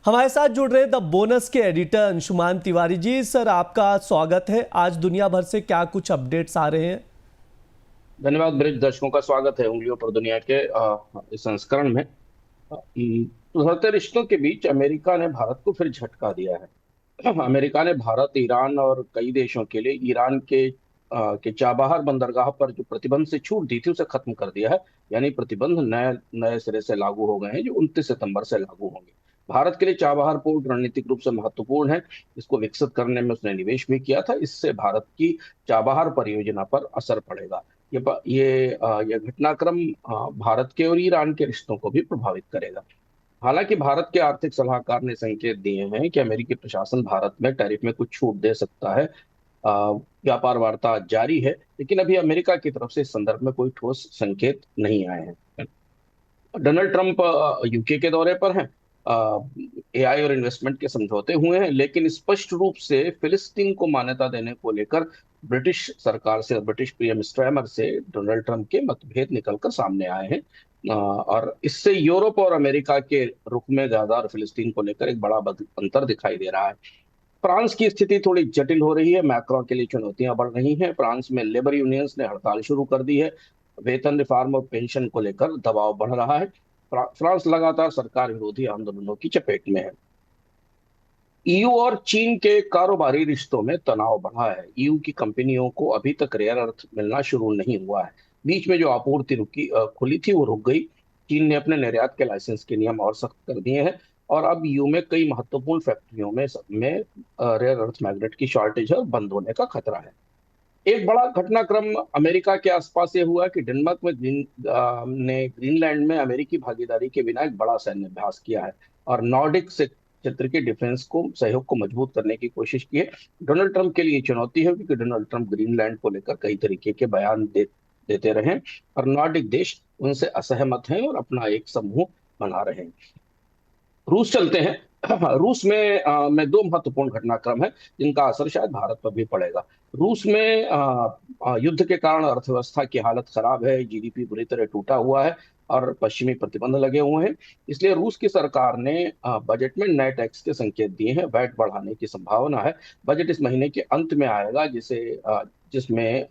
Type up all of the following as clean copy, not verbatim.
हमारे साथ जुड़ रहे द बोनस के एडिटर अंशुमान तिवारी जी। सर, आपका स्वागत है। आज दुनिया भर से क्या कुछ अपडेट्स आ रहे हैं? धन्यवाद। ब्रिज दर्शकों का स्वागत है उंगलियों पर दुनिया के इस संस्करण में। उभरते रिश्तों के बीच अमेरिका ने भारत को फिर झटका दिया है। अमेरिका ने भारत, ईरान और कई देशों के लिए ईरान के चाबहार बंदरगाह पर जो प्रतिबंध से छूट दी थी उसे खत्म कर दिया है। यानी प्रतिबंध नए नए सिरे से लागू हो गए हैं, जो 29 सितंबर से लागू होंगे। भारत के लिए चाबहार पोर्ट रणनीतिक रूप से महत्वपूर्ण है। इसको विकसित करने में उसने निवेश भी किया था। इससे भारत की चाबहार परियोजना पर असर पड़ेगा। ये घटनाक्रम भारत के और ईरान के रिश्तों को भी प्रभावित करेगा। हालांकि भारत के आर्थिक सलाहकार ने संकेत दिए हैं कि अमेरिकी प्रशासन भारत में टैरिफ में कुछ छूट दे सकता है। व्यापार वार्ता जारी है, लेकिन अभी अमेरिका की तरफ से इस संदर्भ में कोई ठोस संकेत नहीं आए हैं। डोनाल्ड ट्रंप यूके के दौरे पर हैं। एआई और इन्वेस्टमेंट के समझौते हुए हैं, लेकिन स्पष्ट रूप से फिलिस्तीन को मान्यता देने को लेकर ब्रिटिश सरकार से और ब्रिटिश पीएम स्ट्रैमर से डोनाल्ड ट्रंप के मतभेद निकलकर सामने आए हैं। और इससे यूरोप और अमेरिका के रुख में गाजा और फिलिस्तीन को लेकर एक बड़ा अंतर दिखाई दे रहा है। फ्रांस की स्थिति थोड़ी जटिल हो रही है। मैक्रों के लिए चुनौतियां बढ़ रही हैं। फ्रांस में लेबर यूनियंस ने हड़ताल शुरू कर दी है। वेतन रिफॉर्म और पेंशन को लेकर दबाव बढ़ रहा है। फ्रांस लगातार सरकार विरोधी आंदोलनों की चपेट में है। ईयू और चीन के कारोबारी रिश्तों में तनाव बढ़ा है। ईयू की कंपनियों को अभी तक रेयर अर्थ मिलना शुरू नहीं हुआ है। बीच में जो आपूर्ति खुली थी वो रुक गई। चीन ने अपने निर्यात के लाइसेंस के नियम और सख्त कर दिए हैं। और अब ईयू में कई महत्वपूर्ण फैक्ट्रियों में रेयर अर्थ मैग्नेट की शॉर्टेज है और बंद होने का खतरा है। एक बड़ा घटनाक्रम अमेरिका के आसपास ये हुआ कि डेनमार्क में ने ग्रीनलैंड में अमेरिकी भागीदारी के बिना एक बड़ा सैन्य अभ्यास किया है और नॉर्डिक से क्षेत्र के डिफेंस को सहयोग को मजबूत करने की कोशिश की है। डोनाल्ड ट्रंप के लिए ये चुनौती है, क्योंकि डोनाल्ड ट्रंप ग्रीनलैंड को लेकर कई तरीके के देते रहे और नॉर्डिक देश उनसे असहमत हैं और अपना एक समूह बना रहे हैं। रूस चलते हैं। रूस में दो महत्वपूर्ण घटनाक्रम है जिनका असर शायद भारत पर भी पड़ेगा। रूस में युद्ध के कारण अर्थव्यवस्था की हालत खराब है। जीडीपी बुरी तरह टूटा हुआ है और पश्चिमी प्रतिबंध लगे हुए हैं। इसलिए रूस की सरकार ने बजट में नए टैक्स के संकेत दिए हैं। वैट बढ़ाने की संभावना है। बजट इस महीने के अंत में आएगा, जिसमें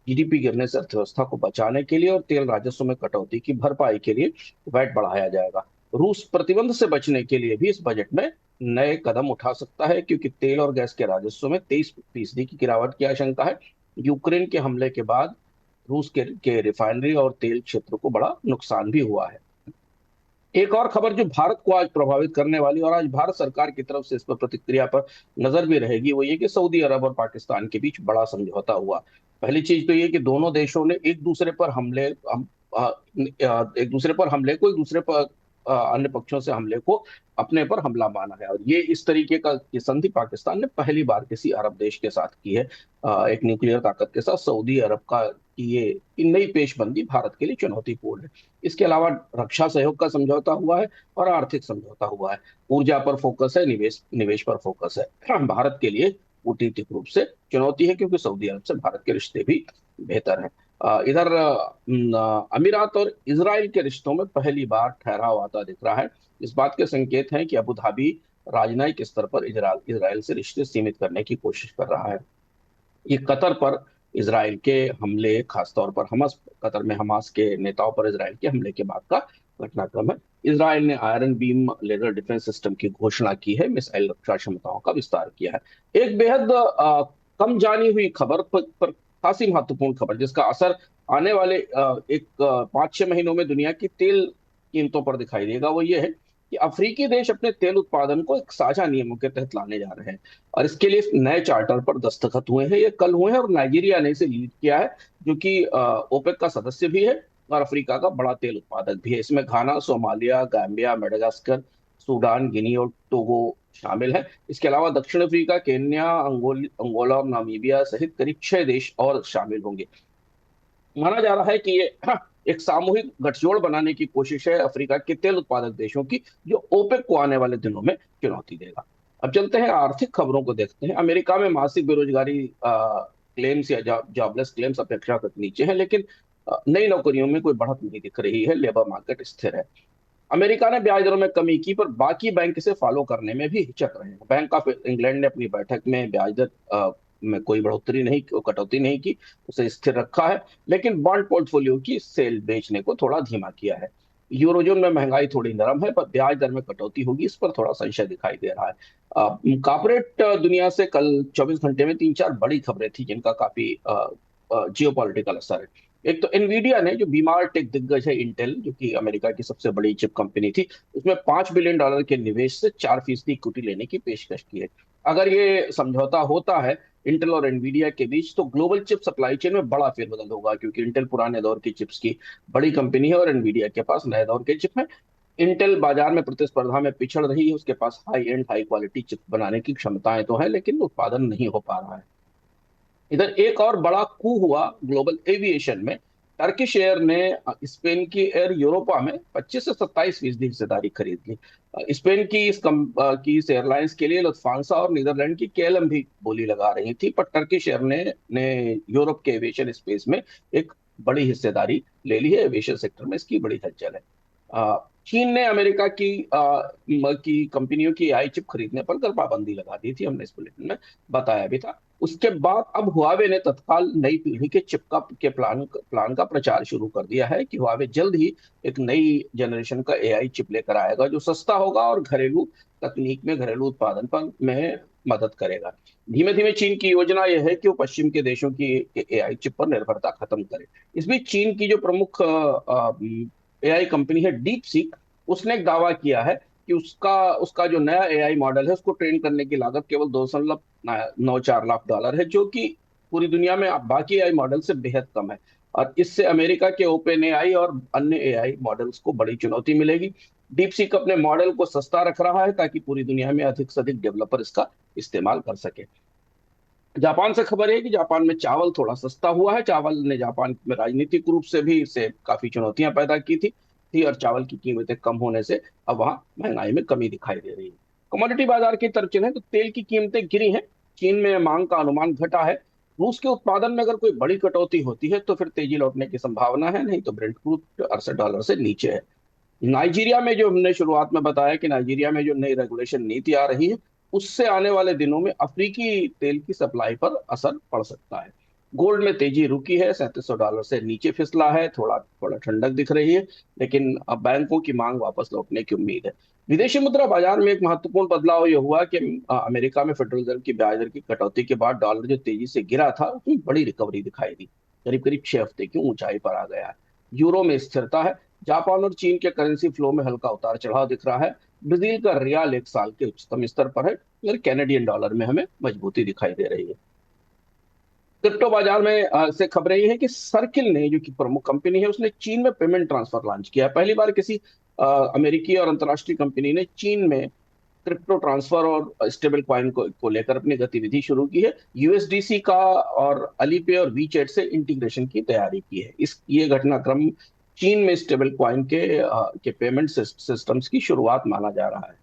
जीडीपी गिरने से अर्थव्यवस्था को बचाने के लिए और तेल राजस्व में कटौती की भरपाई के लिए वैट बढ़ाया जाएगा। रूस प्रतिबंध से बचने के लिए भी इस बजट में नए कदम उठा सकता है, क्योंकि तेल और गैस के राजस्व में 23% की गिरावट की आशंका है। यूक्रेन के हमले के बाद रूस के रिफाइनरी और तेल क्षेत्र को बड़ा नुकसान भी हुआ है। एक और खबर जो भारत को आज प्रभावित करने वाली और आज भारत सरकार की तरफ से इस पर प्रतिक्रिया पर नजर भी रहेगी, वो ये कि सऊदी अरब और पाकिस्तान के बीच बड़ा समझौता हुआ। पहली चीज तो ये कि दोनों देशों ने एक दूसरे पर हमले हम, आ, एक दूसरे पर हमले को एक दूसरे पर अन्य पक्षों से हमले को अपने पर हमला माना है। और ये इस तरीके का की संधि पाकिस्तान ने पहली बार किसी अरब देश के साथ की है, एक न्यूक्लियर ताकत के साथ। सऊदी अरब का ये नई पेशबंदी भारत के लिए चुनौतीपूर्ण है। इसके अलावा रक्षा सहयोग का समझौता हुआ है और आर्थिक समझौता हुआ है। ऊर्जा पर फोकस है, निवेश निवेश पर फोकस है। भारत के लिए कूटनीतिक रूप से चुनौती है, क्योंकि सऊदी अरब से भारत के रिश्ते भी बेहतर हैं। इधर अमीरात और इसराइल के रिश्तों में पहली बार ठहराव आता दिख रहा है। इस बात के संकेत हैं कि अबू धाबी राजनयिक स्तर पर इसराइल से रिश्ते सीमित करने की कोशिश कर रहा है। ये कतर पर इसराइल के हमले, खासतौर पर हमास, कतर में हमास के नेताओं पर इसराइल के हमले के बाद का घटनाक्रम है। इसराइल ने iron beam laser defence system की घोषणा की है। मिसाइल रक्षा क्षमताओं का विस्तार किया है। एक बेहद कम जानी हुई खबर पर खासी महत्वपूर्ण खबर, जिसका असर आने वाले 5-6 महीनों में दुनिया की तेल कीमतों पर दिखाई देगा, वो ये है कि अफ्रीकी देश अपने तेल उत्पादन को एक साझा नियमों के तहत लाने जा रहे हैं। और इसके लिए नए चार्टर पर दस्तखत हुए हैं। ये कल हुए हैं और नाइजीरिया ने इसे लीड किया है, जो कि ओपेक का सदस्य भी है और अफ्रीका का बड़ा तेल उत्पादक भी है। इसमें घाना, सोमालिया, गाम्बिया, मेडागास्कर, सूडान, गिनी और टोगो शामिल है। इसके अलावा दक्षिण अफ्रीका, केन्या, अंगोला और नामीबिया सहित करीब 6 देश और शामिल होंगे। माना जा रहा है कि ये एक सामूहिक गठजोड़ बनाने की कोशिश है अफ्रीका के तेल उत्पादक देशों की, जो ओपेक को आने वाले दिनों में चुनौती देगा। अब चलते हैं आर्थिक खबरों को देखते हैं। अमेरिका में मासिक बेरोजगारी क्लेम्स या जॉबलेस क्लेम्स अपेक्षाकृत नीचे हैं, लेकिन नई नौकरियों में कोई बढ़त नहीं दिख रही है। लेबर मार्केट स्थिर है। अमेरिका ने ब्याज दरों में कमी की, पर बाकी बैंक इसे फॉलो करने में भी हिचक रहे हैं। बैंक ऑफ इंग्लैंड ने अपनी बैठक में ब्याज दर में कोई बढ़ोतरी नहीं, कटौती नहीं की, उसे स्थिर रखा है, लेकिन बॉन्ड पोर्टफोलियो की सेल बेचने को थोड़ा धीमा किया है। यूरोजोन में महंगाई थोड़ी नरम है, पर ब्याज दर में कटौती होगी, इस पर थोड़ा संशय दिखाई दे रहा है। कॉर्पोरेट दुनिया से कल 24 घंटे में तीन चार बड़ी खबरें थी जिनका काफी जियोपॉलिटिकल असर है। एक तो एनवीडिया ने, जो बीमार टेक दिग्गज है इंटेल, जो कि अमेरिका की सबसे बड़ी चिप कंपनी थी, उसमें $5 बिलियन के निवेश से 4% इक्विटी लेने की पेशकश की है। अगर ये समझौता होता है इंटेल और एनवीडिया के बीच, तो ग्लोबल चिप सप्लाई चेन में बड़ा फेरबदल होगा, क्योंकि इंटेल पुराने दौर की चिप्स की बड़ी कंपनी है और एनवीडिया के पास नए दौर के चिप है। इंटेल बाजार में प्रतिस्पर्धा में पिछड़ रही है, उसके पास high end high quality chip बनाने की क्षमताएं तो है, लेकिन उत्पादन नहीं हो पा रहा है। इधर एक और बड़ा कू हुआ ग्लोबल एविएशन में। टर्किश एयर ने स्पेन की एयर यूरोपा में 25 से 27% हिस्सेदारी खरीद ली। स्पेन की की इस एयरलाइंस के लिए लुफ्तांसा और नीदरलैंड की केएलएम भी बोली लगा रही थी, पर टर्किश एयर ने यूरोप के एविएशन स्पेस में एक बड़ी हिस्सेदारी ले ली है। एविएशन सेक्टर में इसकी बड़ी हलचल है। चीन ने अमेरिका की कंपनियों की एआई चिप खरीदने पर कल पाबंदी लगा दी थी, हमने इस बुलेटिन में बताया भी था। उसके बाद अब हुआवे ने तत्काल नई पीढ़ी के चिप का के प्लान का प्रचार शुरू कर दिया है कि हुआवे जल्द ही एक नई जनरेशन का एआई चिप लेकर आएगा, जो सस्ता होगा और घरेलू तकनीक में, घरेलू उत्पादन पर में मदद करेगा। धीमे धीमे चीन की योजना यह है कि वो पश्चिम के देशों की एआई चिप पर निर्भरता खत्म करे। इस बीच चीन की जो प्रमुख एआई कंपनी है डीप सीक, उसने एक दावा किया है कि उसका उसका जो नया एआई मॉडल है उसको ट्रेन करने की लागत केवल 2.94 लाख डॉलर है, जो कि पूरी दुनिया में बाकी एआई मॉडल से बेहद कम है। और इससे अमेरिका के ओपन एआई और अन्य एआई मॉडल्स को बड़ी चुनौती मिलेगी। डीपसीक अपने मॉडल को सस्ता रख रहा है ताकि पूरी दुनिया में अधिक से अधिक डेवलपर इसका इस्तेमाल कर सके। जापान से खबर है कि जापान में चावल थोड़ा सस्ता हुआ है। चावल ने जापान में राजनीतिक रूप से भी इसे काफी चुनौतियां पैदा की थी और चावल की कीमतें कम होने से अब वहां महंगाई में कमी दिखाई दे रही है। कमोडिटी बाजार की तरफ चले तो तेल की कीमतें गिरी हैं। चीन में मांग का अनुमान घटा है। रूस के उत्पादन में अगर कोई बड़ी कटौती होती है तो फिर तेजी लौटने की संभावना है, नहीं तो ब्रेंट क्रूड $68 से नीचे है। नाइजीरिया में, जो हमने शुरुआत में बताया कि नाइजीरिया में जो नई रेगुलेशन नीति आ रही है, उससे आने वाले दिनों में अफ्रीकी तेल की सप्लाई पर असर पड़ सकता है। गोल्ड में तेजी रुकी है, $3700 से नीचे फिसला है, थोड़ा थोड़ा ठंडक दिख रही है, लेकिन अब बैंकों की मांग वापस लौटने की उम्मीद है। विदेशी मुद्रा बाजार में एक महत्वपूर्ण बदलाव यह हुआ कि अमेरिका में फेडरल रिजर्व की ब्याज दर की कटौती के बाद डॉलर जो तेजी से गिरा था, उसमें बड़ी रिकवरी दिखाई दी, करीब करीब 6 हफ्ते की ऊंचाई पर आ गया है। यूरो में स्थिरता है। जापान और चीन के करेंसी फ्लो में हल्का उतार चढ़ाव दिख रहा है। ब्राजील का रियाल एक साल के उच्चतम स्तर पर है, और कैनेडियन डॉलर में हमें मजबूती दिखाई दे रही है। क्रिप्टो बाजार में से खबरें ये है कि सर्किल ने, जो कि प्रमुख कंपनी है, उसने चीन में पेमेंट ट्रांसफर लॉन्च किया है। पहली बार किसी अमेरिकी और अंतर्राष्ट्रीय कंपनी ने चीन में क्रिप्टो ट्रांसफर और स्टेबल कॉइन को लेकर अपनी गतिविधि शुरू की है। यूएसडीसी का और अलीपे और वीचैट से इंटीग्रेशन की तैयारी की है। ये घटनाक्रम चीन में स्टेबल कॉइन के पेमेंट सिस्टम्स की शुरुआत माना जा रहा है।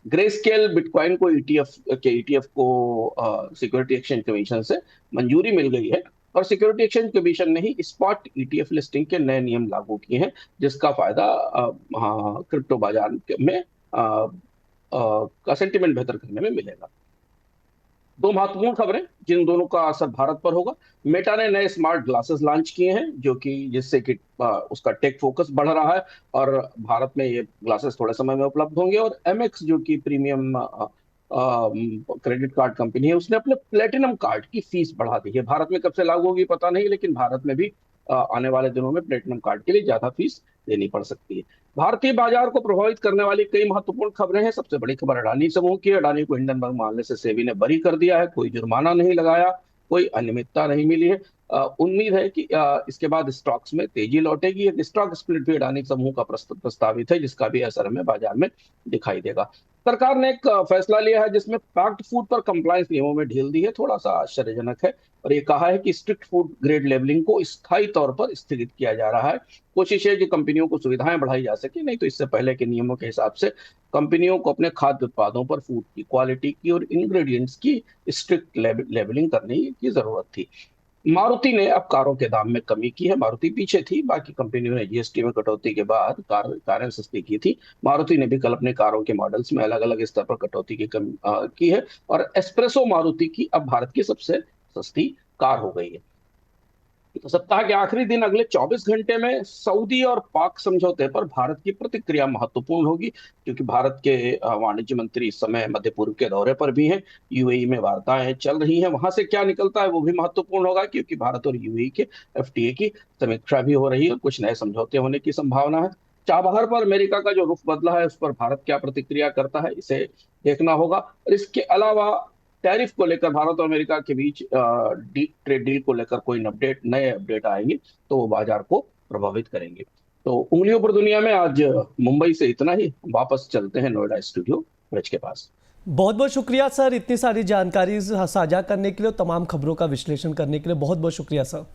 ग्रे स्केल बिटकॉइन को ईटीएफ को सिक्योरिटी एक्सचेंज कमीशन से मंजूरी मिल गई है, और सिक्योरिटी एक्सचेंज कमीशन ने ही स्पॉट ईटीएफ लिस्टिंग के नए नियम लागू किए हैं, जिसका फायदा क्रिप्टो बाजार में का सेंटीमेंट बेहतर करने में मिलेगा। दो महत्वपूर्ण खबरें जिन दोनों का असर भारत पर होगा। मेटा ने नए स्मार्ट ग्लासेस लॉन्च किए हैं, जो कि जिससे कि उसका टेक फोकस बढ़ रहा है, और भारत में ये ग्लासेस थोड़े समय में उपलब्ध होंगे। और एमएक्स, जो कि प्रीमियम क्रेडिट कार्ड कंपनी है, उसने अपने प्लेटिनम कार्ड की फीस बढ़ा दी है। भारत में कब से लागू होगी पता नहीं, लेकिन भारत में भी आने वाले दिनों में प्लेटिनम कार्ड के लिए ज्यादा फीस देनी पड़ सकती है। भारतीय बाजार को प्रभावित करने वाली कई महत्वपूर्ण खबरें हैं। सबसे बड़ी खबर अडानी समूह की है। अडानी को हिंडनबर्ग मामले से सेबी ने बरी कर दिया है। कोई जुर्माना नहीं लगाया, कोई अनियमितता नहीं मिली है। उम्मीद है कि इसके बाद स्टॉक्स में तेजी लौटेगी। एक स्टॉक स्प्लिट भी अडानी समूह का प्रस्तावित है, जिसका भी असर हमें बाजार में दिखाई देगा। सरकार ने एक फैसला लिया है जिसमें पैक्ड फूड पर कंप्लायंस नियमों में ढील दी है, थोड़ा सा आश्चर्यजनक है। और ये कहा है कि स्ट्रिक्ट फूड ग्रेड लेबलिंग को स्थायी तौर पर स्थगित किया जा रहा है। कोशिश है कि कंपनियों को सुविधाएं बढ़ाई जा सके, नहीं तो इससे पहले के नियमों के हिसाब से कंपनियों को अपने खाद्य उत्पादों पर फूड की क्वालिटी की और इंग्रेडिएंट्स की स्ट्रिक्ट लेबलिंग करने की जरूरत थी। मारुति ने अब कारों के दाम में कमी की है। मारुति पीछे थी, बाकी कंपनियों ने जीएसटी में कटौती के बाद कारें सस्ती की थी। मारुति ने भी कल अपने कारों के मॉडल्स में अलग अलग स्तर पर कटौती की है, और एस्प्रेसो मारुति की अब भारत की सबसे सस्ती कार हो गई है। तो सप्ताह के आखिरी दिन अगले 24 घंटे में सऊदी और पाक समझौते पर भारत की प्रतिक्रिया महत्वपूर्ण होगी, क्योंकि भारत के वाणिज्य मंत्री इस समय मध्य पूर्व के दौरे पर भी हैं। यूएई में वार्ताएं चल रही हैं, वहां से क्या निकलता है वो भी महत्वपूर्ण होगा, क्योंकि भारत और यूएई के एफटीए की समीक्षा भी हो रही है और कुछ नए समझौते होने की संभावना है। चाबहार पर अमेरिका का जो रुख बदला है, उस पर भारत क्या प्रतिक्रिया करता है, इसे देखना होगा। और इसके अलावा टैरिफ को लेकर भारत और अमेरिका के बीच ट्रेड डील को लेकर कोई नए अपडेट आएंगे तो वो बाजार को प्रभावित करेंगे। तो उंगलियों पर दुनिया में आज मुंबई से इतना ही। वापस चलते हैं नोएडा स्टूडियो ब्रिज के पास। बहुत बहुत शुक्रिया सर, इतनी सारी जानकारी साझा करने के लिए, तमाम खबरों का विश्लेषण करने के लिए बहुत बहुत शुक्रिया सर।